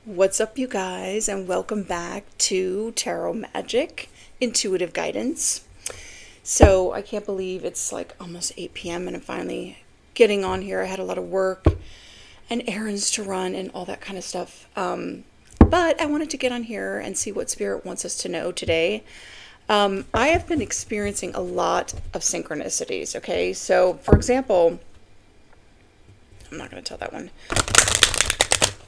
What's up, you guys, and welcome back to Tarot Magic Intuitive Guidance. So I can't believe it's like almost 8 p.m. and I'm finally getting on here. I had a lot of work and errands to run and all that kind of stuff. But I wanted to get on here and see what Spirit wants us to know today. I have been experiencing a lot of synchronicities, okay? So, for example, I'm not going to tell that one.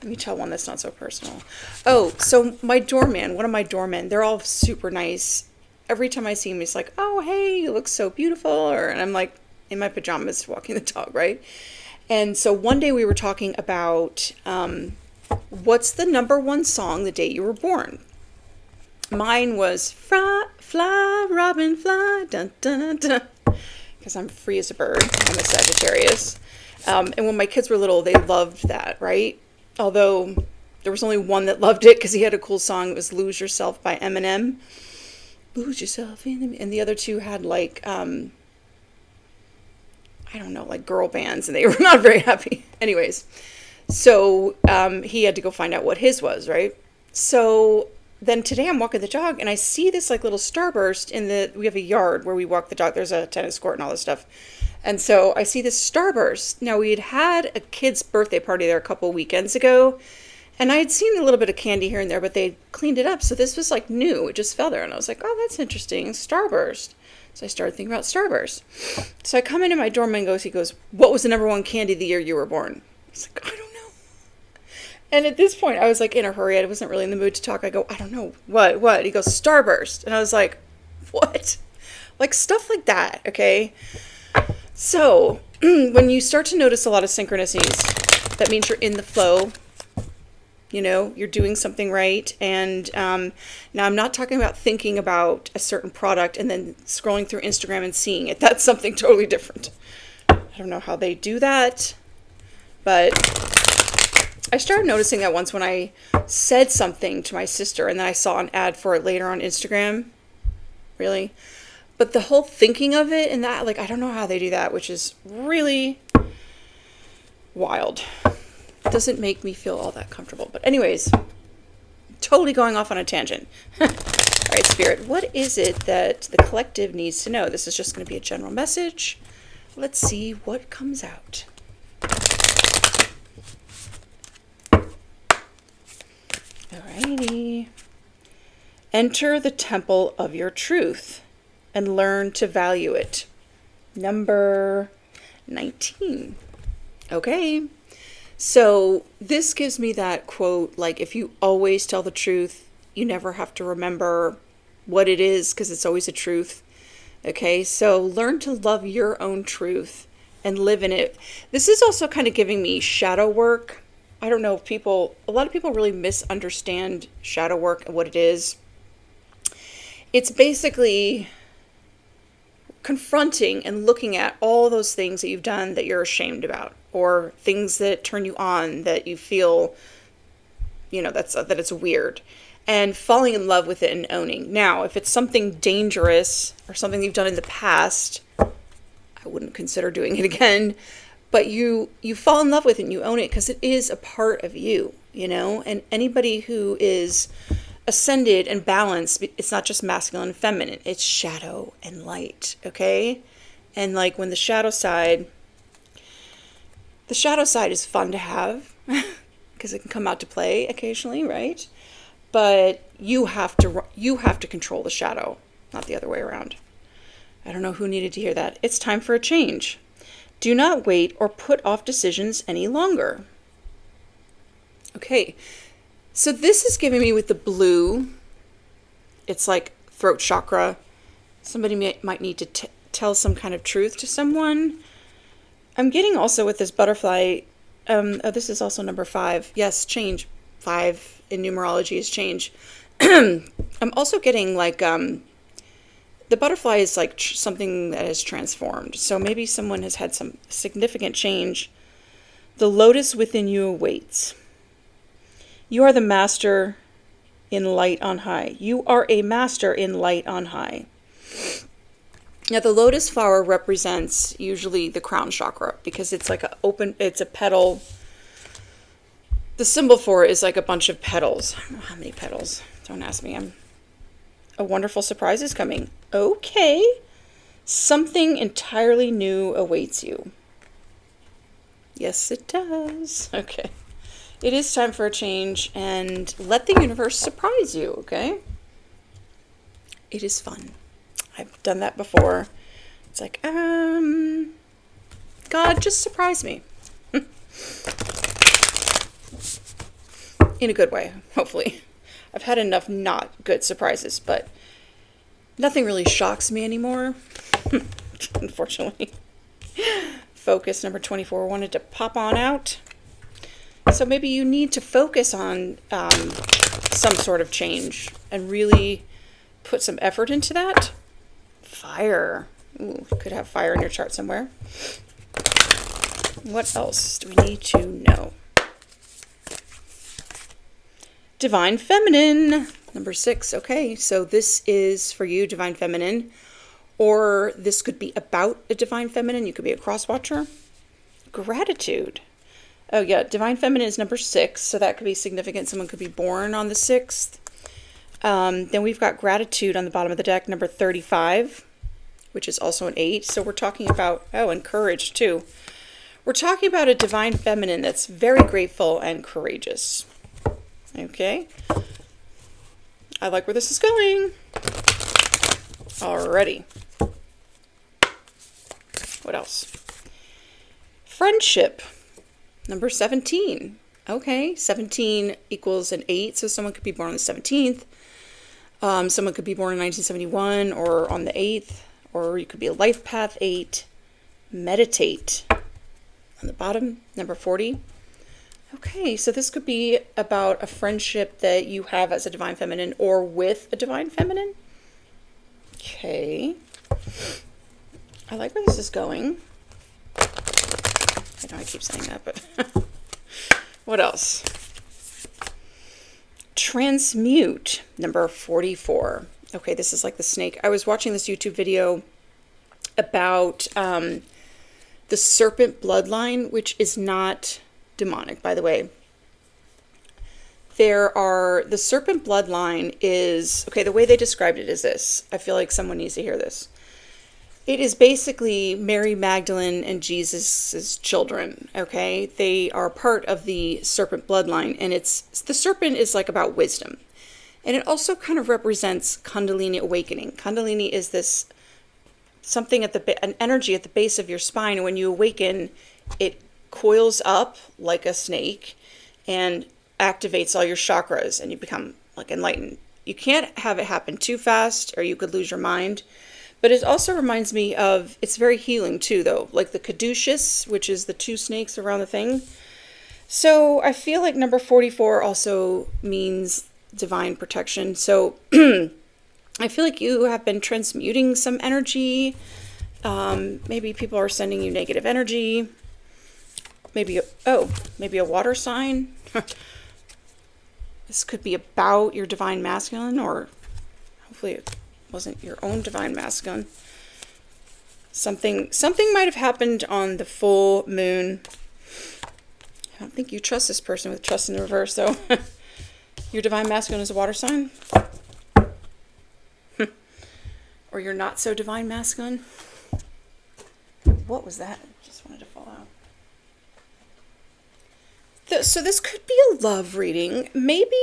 Let me tell one that's not so personal. Oh, so my doorman, one of my doormen, they're all super nice. Every time I see him, he's like, oh, hey, you look so beautiful. And I'm like in my pajamas walking the dog, right? And so one day we were talking about what's the number one song the day you were born? Mine was Fly, Robin, Fly, dun, dun, dun, dun. Because I'm free as a bird. I'm a Sagittarius. And when my kids were little, they loved that, right? Although there was only one that loved it because he had a cool song. It was Lose Yourself by Eminem. Lose yourself in the... And the other two had like, I don't know, like girl bands, and they were not very happy. Anyways, so he had to go find out what his was, right? So then today I'm walking the dog and I see this like little starburst we have a yard where we walk the dog. There's a tennis court and all this stuff. And so I see this starburst. Now, we had a kid's birthday party there a couple weekends ago, and I had seen a little bit of candy here and there, but they cleaned it up. So this was like new. It just fell there. And I was like, oh, that's interesting. Starburst. So I started thinking about starburst. So I come into my doorman and he goes, what was the number one candy the year you were born? I was like, I don't know. And at this point, I was like in a hurry. I wasn't really in the mood to talk. I go, I don't know. What? He goes, starburst. And I was like, what? Like stuff like that, okay? So, when you start to notice a lot of synchronicities, that means you're in the flow, you're doing something right. And now I'm not talking about thinking about a certain product and then scrolling through Instagram and seeing it. That's something totally different. I don't know how they do that, but I started noticing that once when I said something to my sister and then I saw an ad for it later on Instagram. Really? But the whole thinking of it and that, like, I don't know how they do that, which is really wild. Doesn't make me feel all that comfortable. But anyways, totally going off on a tangent. All right, Spirit, what is it that the collective needs to know? This is just going to be a general message. Let's see what comes out. Alrighty. Enter the temple of your truth and learn to value it. Number 19. Okay. So this gives me that quote, like, if you always tell the truth, you never have to remember what it is because it's always a truth. Okay. So learn to love your own truth and live in it. This is also kind of giving me shadow work. I don't know if a lot of people really misunderstand shadow work and what it is. It's basically confronting and looking at all those things that you've done that you're ashamed about, or things that turn you on that you feel, that it's weird, and falling in love with it and owning. Now, if it's something dangerous or something you've done in the past, I wouldn't consider doing it again, but you fall in love with it and you own it because it is a part of you, and anybody who is ascended and balanced, it's not just masculine and feminine, it's shadow and light, okay? And like when the shadow side is fun to have because it can come out to play occasionally, right? But you have to control the shadow, not the other way around. I don't know who needed to hear that. It's time for a change. Do not wait or put off decisions any longer. Okay. So this is giving me with the blue, it's like throat chakra. Somebody might need to tell some kind of truth to someone. I'm getting also with this butterfly, this is also number 5. Yes, change. 5 in numerology is change. I'm also getting like, the butterfly is like something that has transformed. So maybe someone has had some significant change. The lotus within you awaits. You are the master in light on high. You are a master in light on high. Now, the lotus flower represents usually the crown chakra because it's like it's a petal The symbol for it is like a bunch of petals. I don't know how many petals. Don't ask me. A wonderful surprise is coming. Okay. Something entirely new awaits you. Yes, it does. Okay. It is time for a change, and let the universe surprise you, okay? It is fun. I've done that before. It's like, God, just surprise me. In a good way, hopefully. I've had enough not good surprises, but nothing really shocks me anymore, unfortunately. Focus number 24 wanted to pop on out. So maybe you need to focus on some sort of change and really put some effort into that. Fire. Ooh, could have fire in your chart somewhere. What else do we need to know? Divine Feminine, number 6. Okay, so this is for you, Divine Feminine. Or this could be about a Divine Feminine. You could be a cross-watcher. Gratitude. Oh yeah, Divine Feminine is number 6, so that could be significant. Someone could be born on the 6th. Then we've got Gratitude on the bottom of the deck, number 35, which is also an 8. So we're talking about, and Courage too. We're talking about a Divine Feminine that's very grateful and courageous. Okay. I like where this is going. Alrighty. What else? Friendship. Number 17. Okay, 17 equals an 8, so someone could be born on the 17th. Someone could be born in 1971 or on the 8th, or you could be a life path 8. Meditate. On the bottom, number 40. Okay, so this could be about a friendship that you have as a Divine Feminine or with a Divine Feminine. Okay. I like where this is going. I know I keep saying that, but what else? Transmute, number 44. Okay, this is like the snake. I was watching this YouTube video about the serpent bloodline, which is not demonic, by the way. The serpent bloodline is, okay, the way they described it is this. I feel like someone needs to hear this. It is basically Mary Magdalene and Jesus's children, okay? They are part of the serpent bloodline, and the serpent is like about wisdom. And it also kind of represents Kundalini awakening. Kundalini is this something an energy at the base of your spine, and when you awaken, it coils up like a snake and activates all your chakras, and you become like enlightened. You can't have it happen too fast, or you could lose your mind. But it also reminds me of, it's very healing too, though, like the caduceus, which is the 2 snakes around the thing. So I feel like number 44 also means divine protection. So I feel like you have been transmuting some energy. Maybe people are sending you negative energy. Maybe a water sign. This could be about your divine masculine, or hopefully it wasn't your own divine masculine. Something might have happened on the full moon. I don't think you trust this person with trust in the reverse, though. Your divine masculine is a water sign? Or you're not so divine masculine? What was that? Just wanted to fall out. So this could be a love reading. Maybe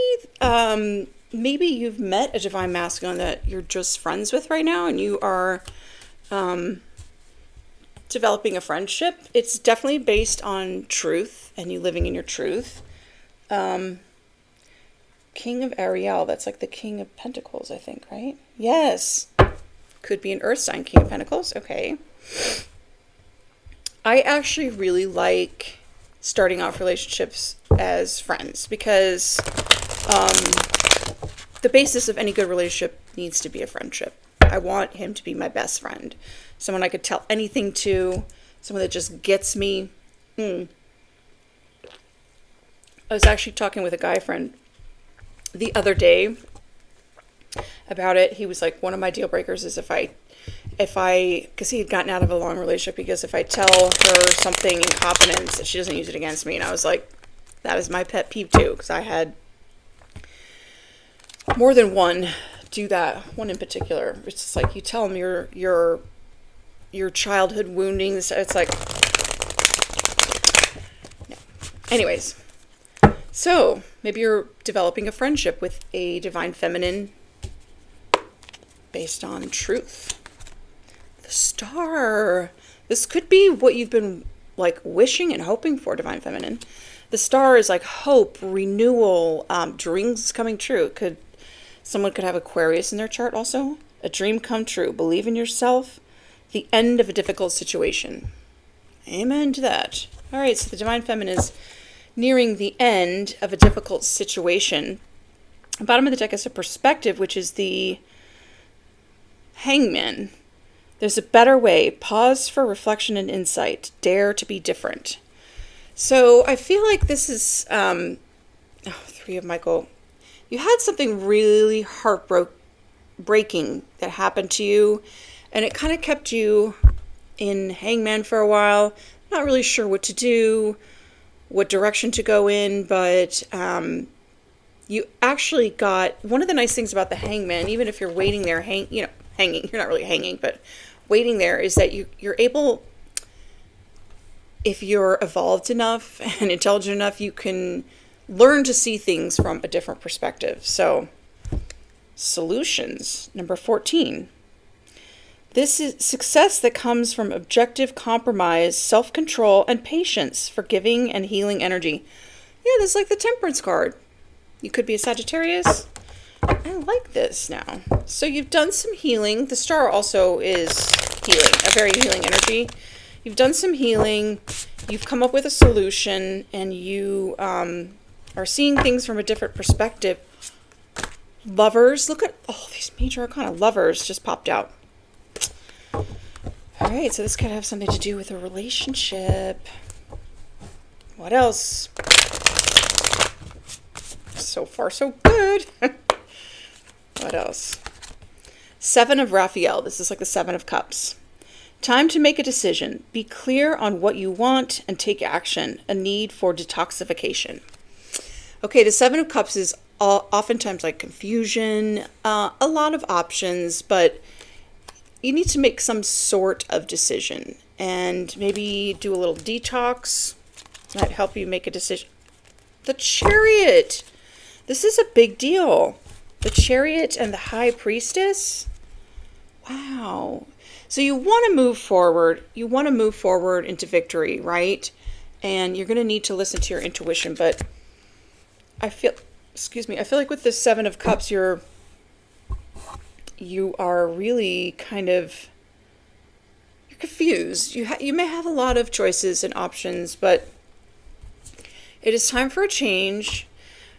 you've met a divine masculine that you're just friends with right now, and you are developing a friendship. It's definitely based on truth and you living in your truth. King of Ariel, that's like the King of Pentacles, I think, right? Yes. Could be an earth sign, King of Pentacles. Okay. I actually really like starting off relationships as friends, because the basis of any good relationship needs to be a friendship. I want him to be my best friend. Someone I could tell anything to. Someone that just gets me. I was actually talking with a guy friend the other day about it. He was like, one of my deal breakers is if I, because he had gotten out of a long relationship, because if I tell her something in confidence, that she doesn't use it against me. And I was like, That is my pet peeve too, because I had more than one do that. One in particular. It's just like you tell them your childhood woundings. It's like, no. Anyways, so maybe you're developing a friendship with a divine feminine based on truth. The Star. This could be what you've been like wishing and hoping for, divine feminine. The Star is like hope, renewal, dreams coming true. Someone could have Aquarius in their chart also. A dream come true. Believe in yourself. The end of a difficult situation. Amen to that. All right, so the divine feminine is nearing the end of a difficult situation. The bottom of the deck is a perspective, which is the Hangman. There's a better way. Pause for reflection and insight. Dare to be different. So I feel like this is, Three of Michael. You had something really heartbreaking that happened to you, and it kind of kept you in Hangman for a while. Not really sure what to do, what direction to go in, but you actually got, one of the nice things about the Hangman, even if you're waiting there, hanging, you're not really hanging, but waiting there, is that you're able, if you're evolved enough and intelligent enough, you can learn to see things from a different perspective. So, solutions, number 14. This is success that comes from objective compromise, self-control, and patience, forgiving and healing energy. Yeah, this is like the Temperance card. You could be a Sagittarius. I like this now. So you've done some healing. The Star also is healing, a very healing energy. You've done some healing. You've come up with a solution, and you are seeing things from a different perspective. Lovers. Look at all these major arcana. Lovers just popped out. All right, so this could have something to do with a relationship. What else? So far, so good. What else? Seven of Raphael. This is like the Seven of Cups. Time to make a decision. Be clear on what you want and take action. A need for detoxification. Okay, the Seven of Cups is oftentimes like confusion, a lot of options, but you need to make some sort of decision and maybe do a little detox. Might help you make a decision. The Chariot. This is a big deal. The Chariot and the High Priestess. Wow. So you want to move forward. You want to move forward into victory, right? And you're going to need to listen to your intuition. But I feel like with the Seven of Cups, you are really kind of, you're confused. You may have a lot of choices and options, but it is time for a change.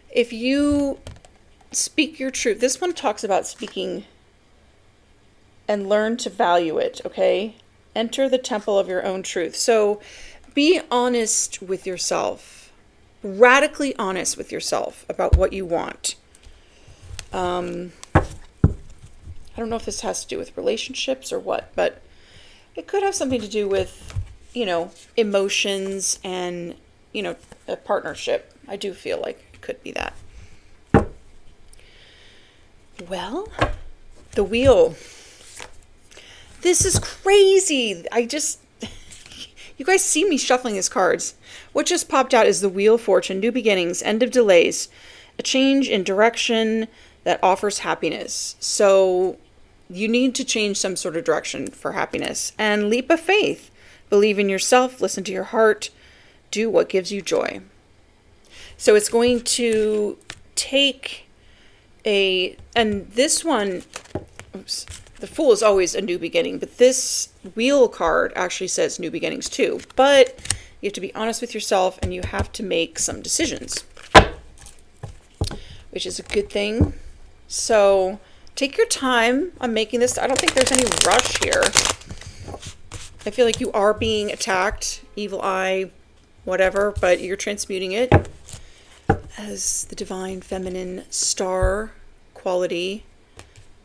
If you speak your truth, this one talks about speaking and learn to value it, okay? Enter the temple of your own truth. So be honest with yourself, radically honest with yourself about what you want. I don't know if this has to do with relationships or what, but it could have something to do with, emotions and, a partnership. I do feel like it could be that. Well, the Wheel. This is crazy. You guys see me shuffling these cards. What just popped out is the Wheel of Fortune, new beginnings, end of delays, a change in direction that offers happiness. So you need to change some sort of direction for happiness. And leap of faith. Believe in yourself, listen to your heart, do what gives you joy. So it's going to take and this one, the Fool is always a new beginning, but this Wheel card actually says new beginnings too. But you have to be honest with yourself and you have to make some decisions, which is a good thing. So take your time on making this. I don't think there's any rush here. I feel like you are being attacked, evil eye, whatever, but you're transmuting it as the divine feminine star quality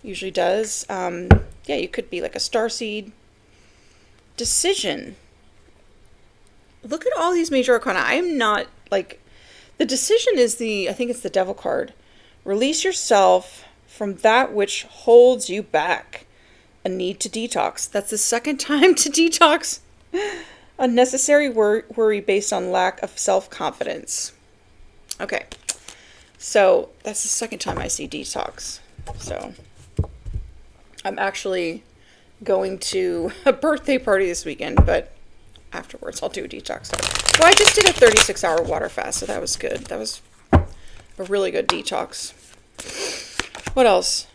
usually does. You could be like a starseed. Decision. Look at all these major arcana. I am not like, The decision is I think it's the Devil card. Release yourself from that which holds you back. A need to detox. That's the second time to detox. Unnecessary worry based on lack of self-confidence. Okay. So that's the second time I see detox. So I'm actually going to a birthday party this weekend, but afterwards I'll do a detox. Well, I just did a 36-hour water fast, so that was good. That was a really good detox. What else?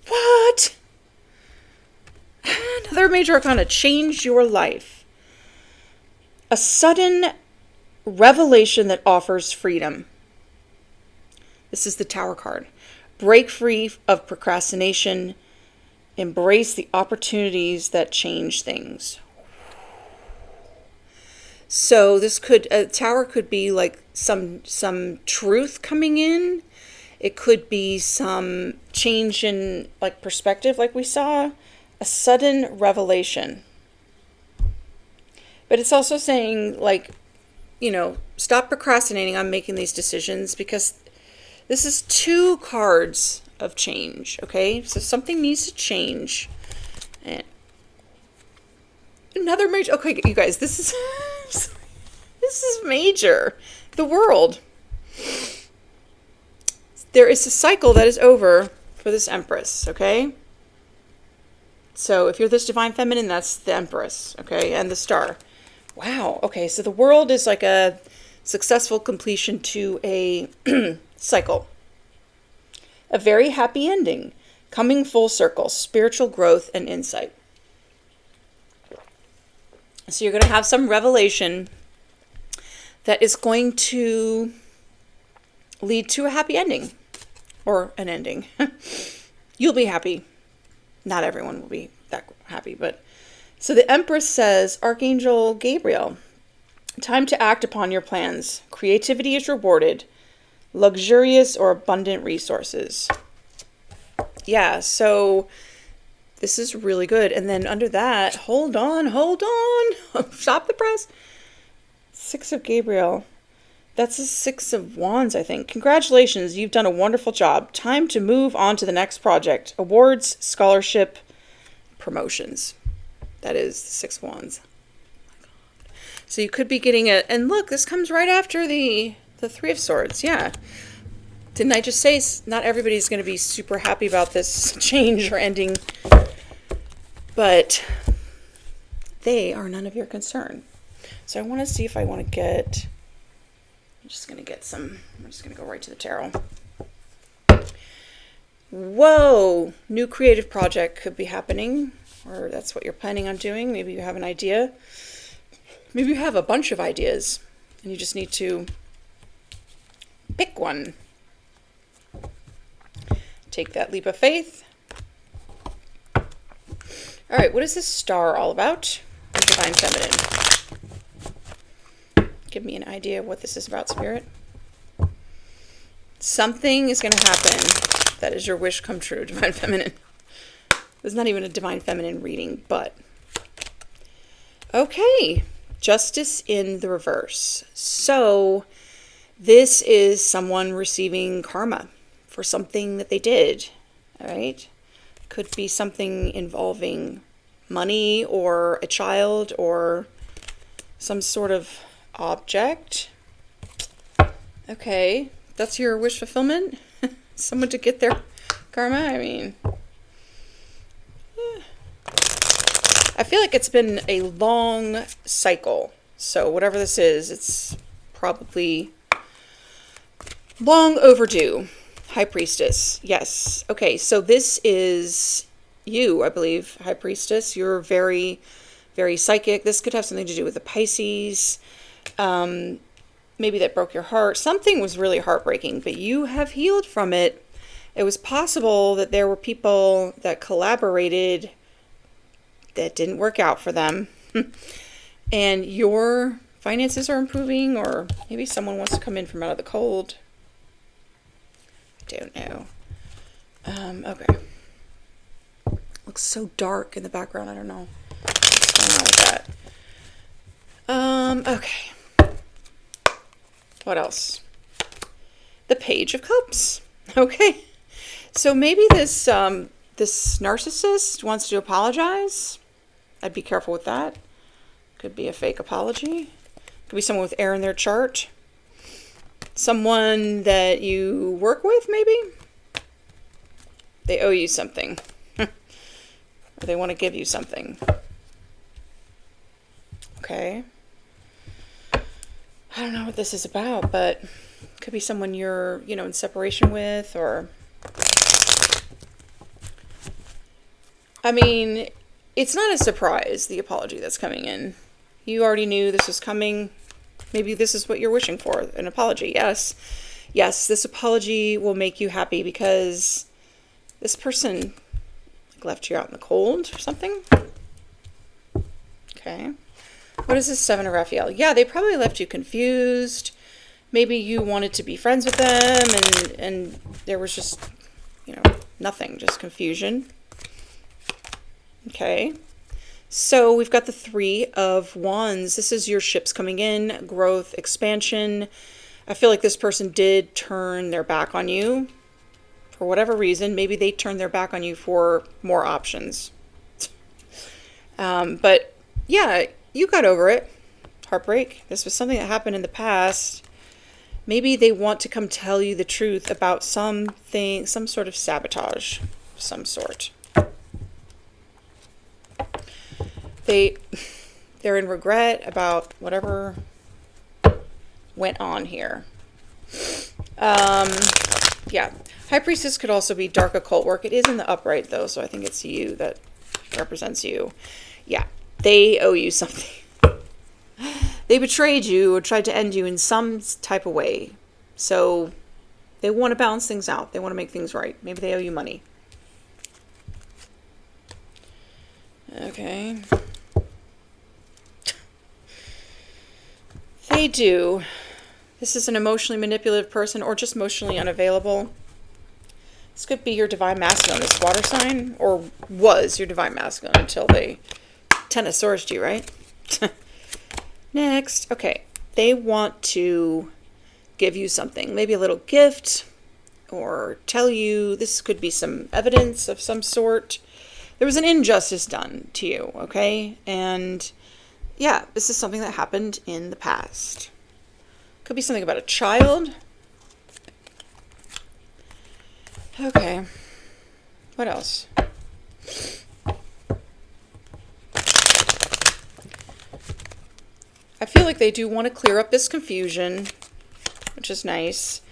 What? Another major arcana. Change your life. A sudden revelation that offers freedom. This is the Tower card. Break free of procrastination. Embrace the opportunities that change things. So this Tower could be like some truth coming in. It could be some change in like perspective, like we saw. A sudden revelation. But it's also saying, like, stop procrastinating on making these decisions, because this is 2 cards of change, okay? So something needs to change. And another major... Okay, you guys, this is... this is major. The world. There is a cycle that is over for this Empress, okay? So if you're this divine feminine, that's the Empress, okay? And the Star. Wow. Okay, so the world is like a successful completion to a cycle. A very happy ending. Coming full circle. Spiritual growth and insight. So you're going to have some revelation that is going to lead to a happy ending. Or an ending. You'll be happy. Not everyone will be that happy, but... So the Empress says, Archangel Gabriel, time to act upon your plans. Creativity is rewarded. Luxurious or abundant resources. Yeah, so this is really good. And then under that, hold on. Stop the press. 6 of Gabriel. That's a 6 of Wands, I think. Congratulations, you've done a wonderful job. Time to move on to the next project. Awards, scholarship, promotions. That is the 6 of Wands. Oh my God. So you could be getting and look, this comes right after the 3 of Swords. Yeah. Didn't I just say not everybody's going to be super happy about this change or ending, but they are none of your concern. So I want to see if I want to get... I'm just going to go right to the tarot. Whoa! New creative project could be happening, or that's what you're planning on doing. Maybe you have an idea. Maybe you have a bunch of ideas, and you just need to pick one. Take that leap of faith. All right, what is this Star all about? Divine Feminine. Give me an idea of what this is about, Spirit. Something is going to happen that is your wish come true, Divine Feminine. It's not even a Divine Feminine reading, but... Okay. Justice in the reverse. So, this is someone receiving karma for something that they did. All right? Could be something involving money or a child or some sort of object. Okay, that's your wish fulfillment? Someone to get their karma? I mean, I feel like it's been a long cycle. So whatever this is, it's probably long overdue. High Priestess. Yes. Okay, so this is you, I believe, High Priestess. You're very, very psychic. This could have something to do with the Pisces. Maybe that broke your heart. Something was really heartbreaking, but you have healed from it. It was possible that there were people that collaborated that didn't work out for them. And your finances are improving, or maybe someone wants to come in from out of the cold. I don't know. Okay. Looks so dark in the background. I don't know what's going on with that. Okay. What else? The Page of Cups. Okay. So maybe this this narcissist wants to apologize. I'd be careful with that. Could be a fake apology. Could be someone with air in their chart. Someone that you work with, maybe. They owe you something. Or they want to give you something. Okay. I don't know what this is about, but it could be someone you're, in separation with, or... I mean, it's not a surprise, the apology that's coming in. You already knew this was coming. Maybe this is what you're wishing for, an apology. Yes. Yes, this apology will make you happy because this person left you out in the cold or something. Okay. What is this Seven of Raphael? Yeah, they probably left you confused. Maybe you wanted to be friends with them and there was just, nothing, just confusion. Okay. So we've got the Three of Wands. This is your ships coming in, growth, expansion. I feel like this person did turn their back on you for whatever reason. Maybe they turned their back on you for more options. But yeah, you got over it. Heartbreak. This was something that happened in the past. Maybe they want to come tell you the truth about something, some sort of sabotage of some sort. They're in regret about whatever went on here. Yeah. High Priestess could also be dark occult work. It is in the upright, though, so I think it's you that represents you. Yeah. They owe you something. They betrayed you or tried to end you in some type of way. So they want to balance things out. They want to make things right. Maybe they owe you money. Okay. They do. This is an emotionally manipulative person or just emotionally unavailable. This could be your divine masculine, this water sign, or was your divine masculine until they Tennosaurused you, right? Next. Okay. They want to give you something, maybe a little gift, or tell you this could be some evidence of some sort. There was an injustice done to you, okay? And yeah, this is something that happened in the past. Could be something about a child. Okay. What else? I feel like they do want to clear up this confusion, which is nice.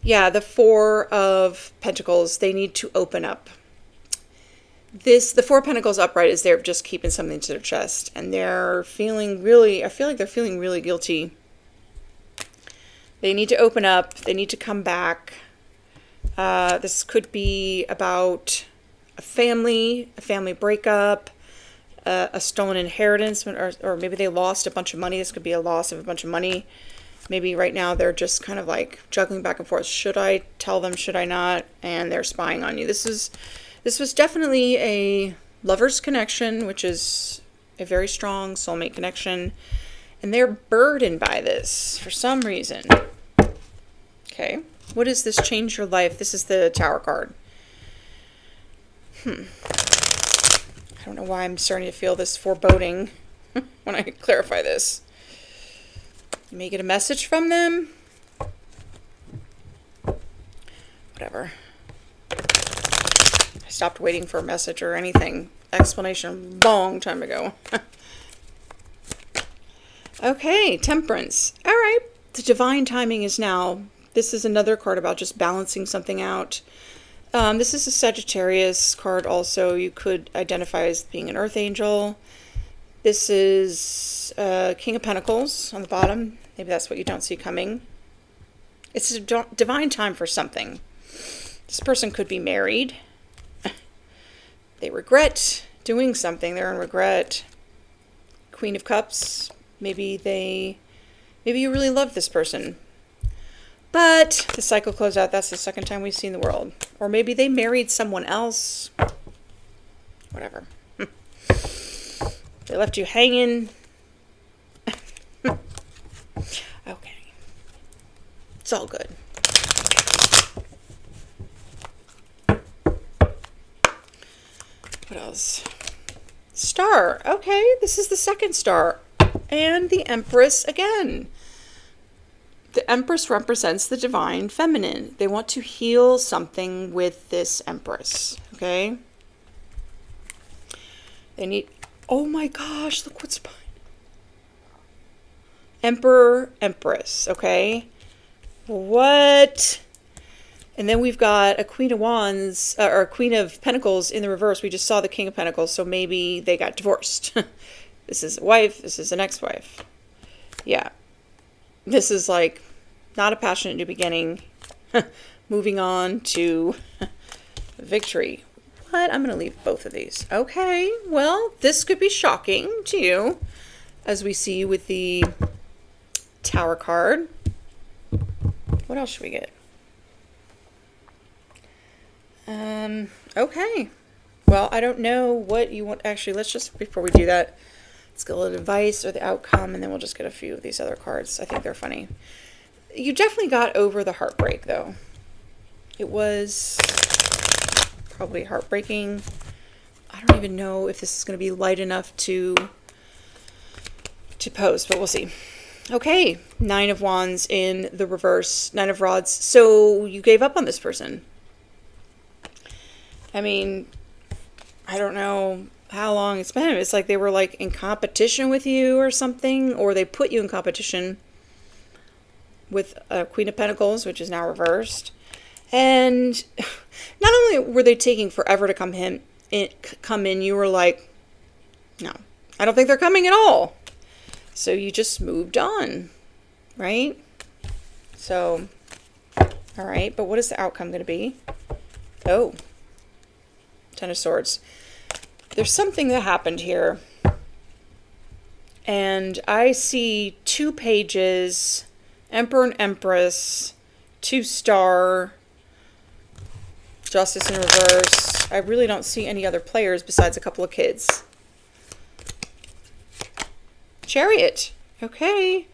Yeah, the Four of Pentacles, they need to open up. The Four of Pentacles upright is they're just keeping something to their chest. And they're feeling really, I feel like they're feeling really guilty. They need to open up. They need to come back. This could be about a family breakup, a stolen inheritance, or maybe they lost a bunch of money. This could be a loss of a bunch of money. Maybe right now they're just kind of like juggling back and forth. Should I tell them? Should I not? And they're spying on you. This was definitely a lover's connection, which is a very strong soulmate connection. And they're burdened by this for some reason. Okay. What does this change your life? This is the Tower card. I don't know why I'm starting to feel this foreboding when I clarify this. You may get a message from them. Whatever. I stopped waiting for a message or anything. Explanation a long time ago. Okay, Temperance. All right. The divine timing is now. This is another card about just balancing something out. This is a Sagittarius card also. You could identify as being an earth angel. This is King of Pentacles on the bottom. Maybe that's what you don't see coming. It's a divine time for something. This person could be married. They regret doing something. They're in regret. Queen of Cups. Maybe you really love this person. But the cycle closed out. That's the second time we've seen the world. Or maybe they married someone else. Whatever. They left you hanging. Okay. It's all good. What else? Star. Okay, this is the second star. And the Empress again. The Empress represents the divine feminine. They want to heal something with this Empress. Okay? They need... Oh my gosh, look what's behind. Emperor, Empress. Okay? What? And then we've got a Queen of Wands, or a Queen of Pentacles in the reverse. We just saw the King of Pentacles, so maybe they got divorced. This is a wife, this is an ex-wife. Yeah. This is like not a passionate new beginning. Moving on to victory. What? I'm going to leave both of these. Okay, well, this could be shocking to you, as we see with the Tower card. What else should we get? Okay. Well, I don't know what you want. Actually, let's just, before we do that, let's get a little advice or the outcome, and then we'll just get a few of these other cards. I think they're funny. You definitely got over the heartbreak, though. It was probably heartbreaking. I don't even know if this is going to be light enough to post, but we'll see. Okay, 9 of Wands in the reverse, 9 of Rods. So you gave up on this person. I mean, I don't know how long it's been. It's like they were like in competition with you or something, or they put you in competition with a Queen of Pentacles, which is now reversed. And not only were they taking forever to come in, you were like, no, I don't think they're coming at all. So you just moved on, right? So, all right, but what is the outcome going to be? Oh, 10 of Swords. There's something that happened here. And I see 2 pages, Emperor and Empress, 2 star, Justice in reverse. I really don't see any other players besides a couple of kids. Chariot. Okay.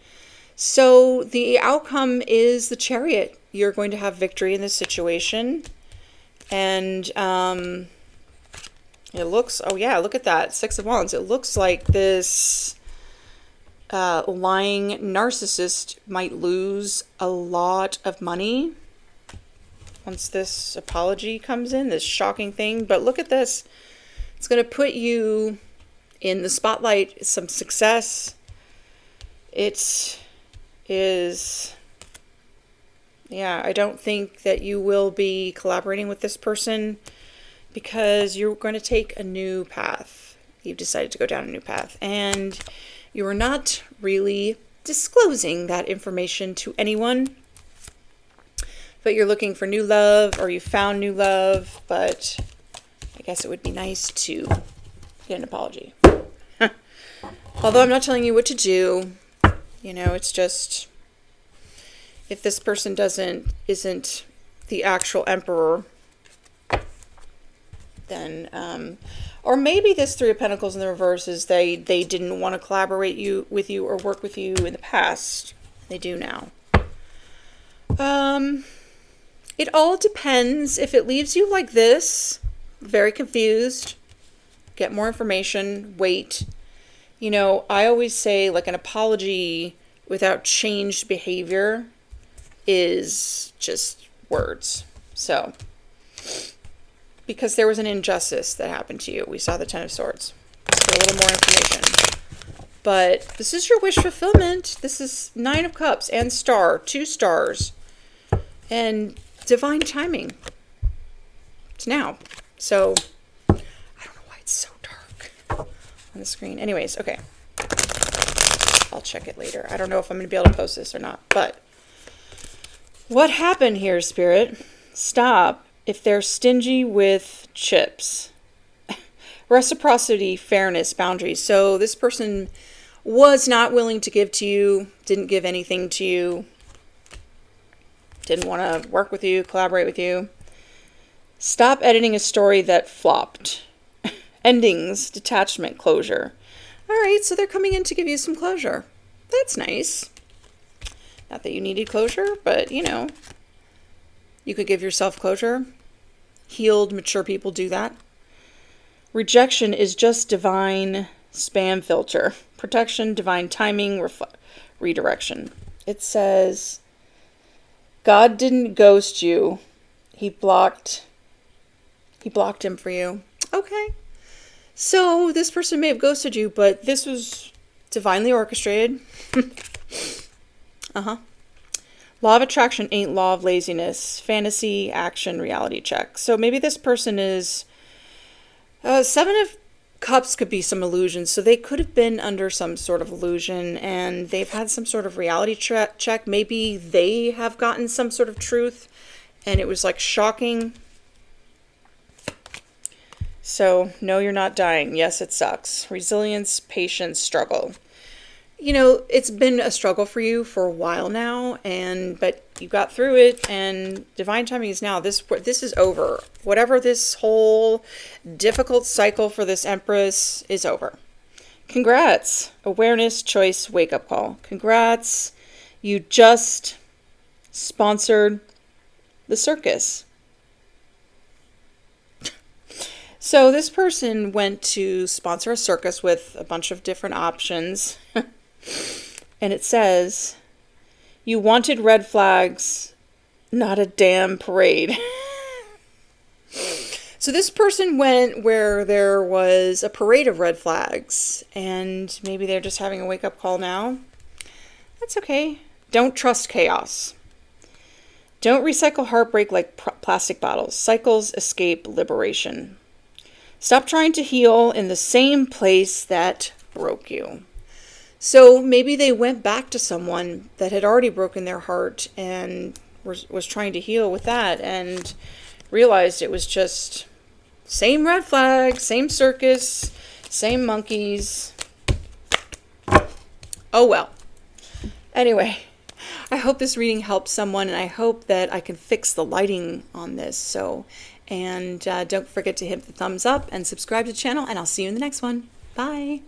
So the outcome is the Chariot. You're going to have victory in this situation. And it looks, oh yeah, look at that. 6 of Wands. It looks like this lying narcissist might lose a lot of money once this apology comes in, this shocking thing. But look at this. It's going to put you in the spotlight, some success. It is, yeah, I don't think that you will be collaborating with this person because you're going to take a new path. You've decided to go down a new path, and you are not really disclosing that information to anyone. But you're looking for new love, or you found new love, but I guess it would be nice to get an apology. Although I'm not telling you what to do, you know, it's just, if this person isn't the actual emperor, then, or maybe this 3 of Pentacles in the reverse is they didn't want to collaborate with you or work with you in the past. They do now. It all depends. If it leaves you like this, very confused, get more information, wait. You know, I always say, like, an apology without changed behavior is just words. So, because there was an injustice that happened to you. We saw the 10 of Swords. Let's get a little more information. But this is your wish fulfillment. This is 9 of Cups and Star, 2 stars. And divine timing. It's now. So, I don't know why it's so dark on the screen. Anyways, okay. I'll check it later. I don't know if I'm going to be able to post this or not. But what happened here, Spirit? Stop if they're stingy with chips. Reciprocity, fairness, boundaries. So this person was not willing to give to you, didn't give anything to you, didn't want to work with you, collaborate with you. Stop editing a story that flopped. Endings, detachment, closure. All right, so they're coming in to give you some closure. That's nice. Not that you needed closure, but you know, you could give yourself closure. Healed, mature people do that. Rejection is just divine spam filter. Protection, divine timing, redirection. It says, God didn't ghost you. He blocked him for you. Okay. So this person may have ghosted you, but this was divinely orchestrated. Law of attraction ain't law of laziness. Fantasy, action, reality check. So maybe this person is... Seven of Cups could be some illusion. So they could have been under some sort of illusion and they've had some sort of reality check. Maybe they have gotten some sort of truth and it was like shocking. So, no, you're not dying. Yes, it sucks. Resilience, patience, struggle. You know, it's been a struggle for you for a while now, but you got through it, and divine timing is now. This is over. Whatever this whole difficult cycle for this Empress is over. Congrats. Awareness, choice, wake-up call. Congrats. You just sponsored the circus. So this person went to sponsor a circus with a bunch of different options. And it says, you wanted red flags, not a damn parade. So this person went where there was a parade of red flags. And maybe they're just having a wake-up call now. That's okay. Don't trust chaos. Don't recycle heartbreak like plastic bottles. Cycles, escape, liberation. Stop trying to heal in the same place that broke you. So maybe they went back to someone that had already broken their heart and was trying to heal with that and realized it was just same red flag, same circus, same monkeys. Oh well. Anyway, I hope this reading helps someone and I hope that I can fix the lighting on this. And don't forget to hit the thumbs up and subscribe to the channel and I'll see you in the next one. Bye.